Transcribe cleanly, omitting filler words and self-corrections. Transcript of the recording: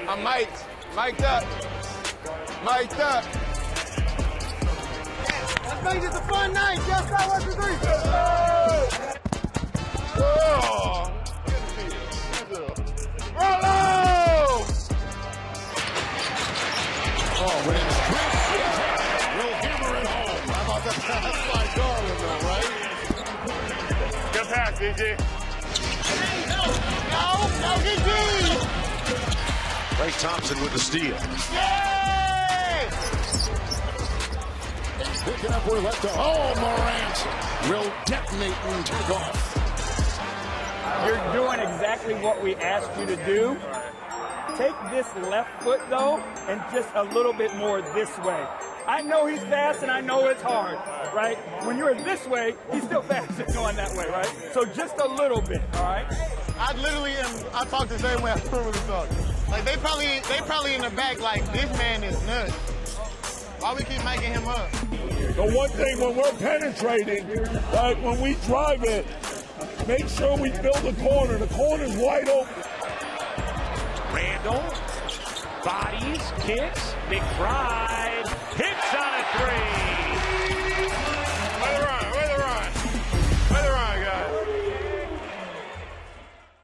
I'm mic'd. Mic'd up. Mic'd up. Let's make this a fun night. Just out 1, 2, 3. Oh! Rollo! Oh, man. Will hammer it home. How about that pass by Garland, though, right? Good pass, DG. No, DG. Ray Thompson with the steal. Yay! Picking up where left off. Oh, Morant will detonate and take off. You're doing exactly what we asked you to do. Take this left foot, though, and just a little bit more this way. I know he's fast, and I know it's hard, right? When you're this way, he's still fast and going that way, right? So just a little bit, all right? I talk the same way I normally talk. Like, they probably in the back like, this man is nuts. Why we keep making him up? The one thing when we're penetrating, like when we drive it, make sure we fill the corner. The corner's wide open. Randall, bodies, kicks, McBride, hits on a three.